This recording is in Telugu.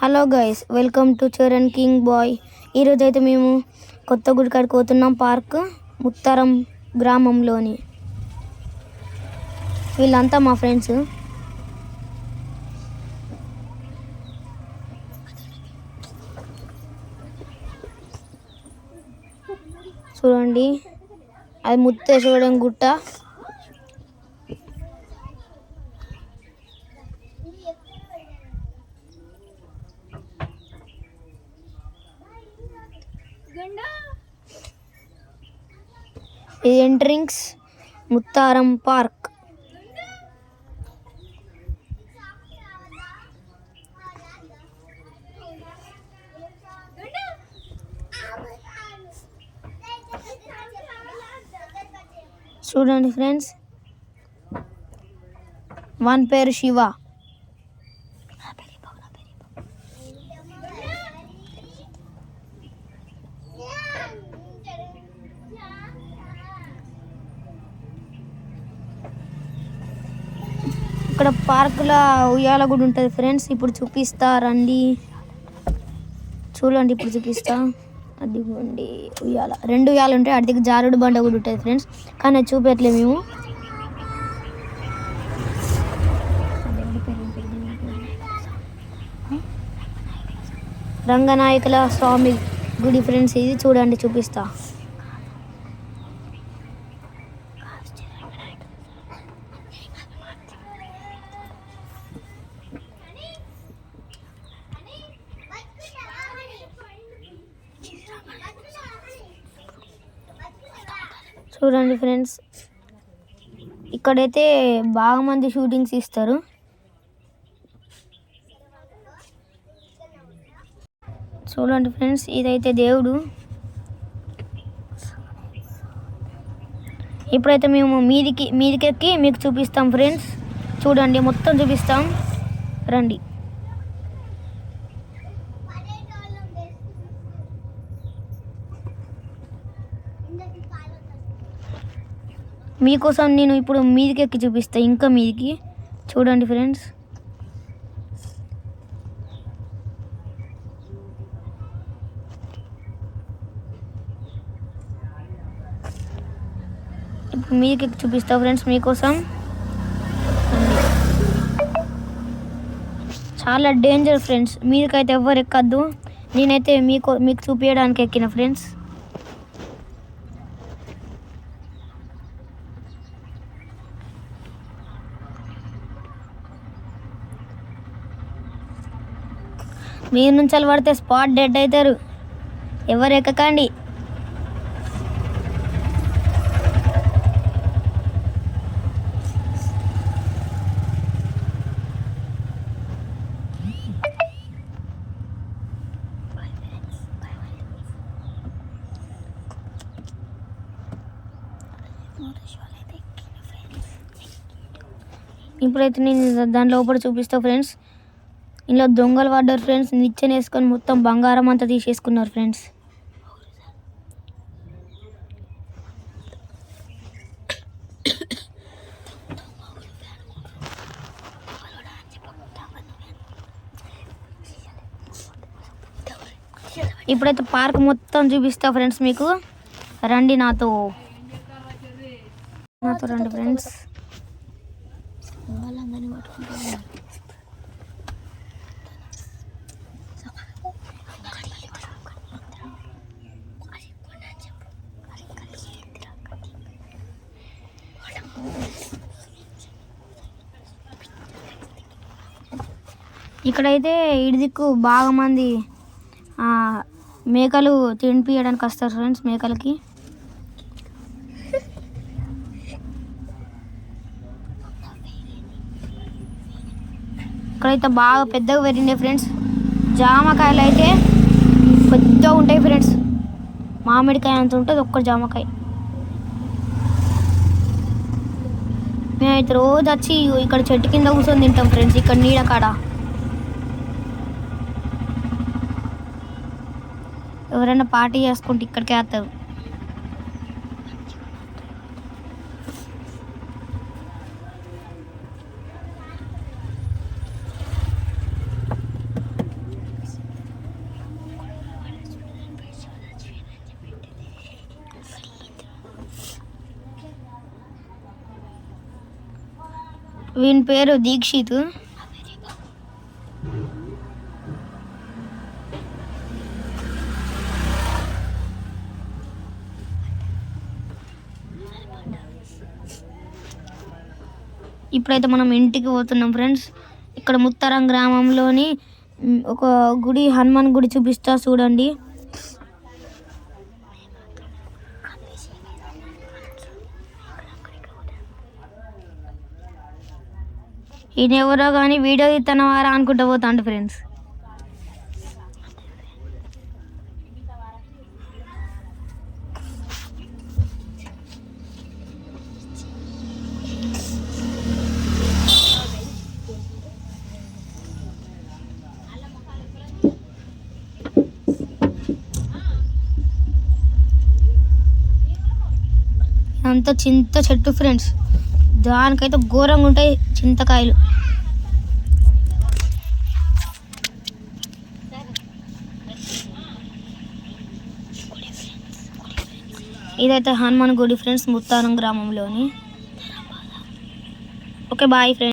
Hello guys, welcome to Charan King Boy. ఈరోజు అయితే మేము కొత్త గుడి కాడికి పోతున్నాం. పార్క్ ముత్తారం గ్రామంలోని. వీళ్ళంతా మా ఫ్రెండ్స్. చూడండి, అది ముత్తేశ్వరం గుట్ట. ఇది ఎంట్రింగ్స్ ముత్తారం పార్క్. చూడండి ఫ్రెండ్స్, వన్ పేరు శివ. ఇక్కడ పార్కులో ఉయ్యాల కూడా ఉంటుంది ఫ్రెండ్స్. ఇప్పుడు చూపిస్తా రండి. చూడండి, ఇప్పుడు చూపిస్తా. అదిగోండి ఉయ్యాల, 2 ఉయ్యాలు ఉంటాయి. అడికి జారుడు బండ కూడా ఉంటుంది ఫ్రెండ్స్, కానీ అది చూపెట్టలే మేము. రంగనాయకుల స్వామి గుడి ఫ్రెండ్స్ ఇది. చూడండి, చూపిస్తా. చూడండి ఫ్రెండ్స్, ఇక్కడైతే బాగా మంది షూటింగ్స్ ఇస్తారు. చూడండి ఫ్రెండ్స్, ఇదైతే దేవుడు. ఇప్పుడైతే మేము మీదికెక్కి మీకు చూపిస్తాం ఫ్రెండ్స్. చూడండి, మొత్తం చూపిస్తాం, రండి. మీకోసం నేను ఇప్పుడు మీదికెక్కి చూపిస్తాను, ఇంకా మీదికి. చూడండి ఫ్రెండ్స్, ఇప్పుడు మీదికెక్కి చూపిస్తా ఫ్రెండ్స్ మీకోసం. చాలా డేంజర్ ఫ్రెండ్స్, మీదకైతే ఎవ్వరు ఎక్కద్దు. నేనైతే మీకు చూపించడానికి ఎక్కిన ఫ్రెండ్స్. మీరు నుంచి పడితే స్పాట్ డెడ్ అవుతారు. ఎవరు ఎక్కకండి. ఇప్పుడైతే నేను దాని లోపల చూపిస్తా ఫ్రెండ్స్. ఇందులో దొంగలు పడ్డారు ఫ్రెండ్స్. నిచ్చెన వేసుకొని మొత్తం బంగారం అంతా తీసేసుకున్నారు ఫ్రెండ్స్. ఇప్పుడైతే పార్క్ మొత్తం చూపిస్తా ఫ్రెండ్స్ మీకు. రండి నాతో రండి ఫ్రెండ్స్. ఇక్కడైతే ఇటు దిక్కు బాగా మంది మేకలు తినిపియడానికి వస్తారు ఫ్రెండ్స్. మేకలకి ఇక్కడైతే బాగా పెద్దగా పెరిగినాయి ఫ్రెండ్స్. జామకాయలు అయితే పెద్దగా ఉంటాయి ఫ్రెండ్స్. మామిడికాయ అంత ఉంటుంది ఒక్క జామకాయ. మేమైతే రోజు వచ్చి ఇక్కడ చెట్టు కింద కూర్చొని తింటాం ఫ్రెండ్స్. ఇక్కడ నీడ కాడ ఎవరైనా పార్టీ చేసుకుంటే ఇక్కడికే వస్తారు. వీని పేరు దీక్షిత్. ఇప్పుడైతే మనం ఇంటికి పోతున్నాం ఫ్రెండ్స్. ఇక్కడ ముత్తారం గ్రామంలోని ఒక గుడి, హనుమాన్ గుడి చూపిస్తా చూడండి. ఈయన ఎవరో కానీ వీడియో తీస్తున్నవారా అనుకుంటా పోతాండు ఫ్రెండ్స్. అంతా చింత చెట్టు ఫ్రెండ్స్, దానికైతే ఘోరంగా ఉంటాయి చింతకాయలు. ఇదైతే హనుమాన్ గుడి ఫ్రెండ్స్, ముత్తారం గ్రామంలోని. Okay bye friends.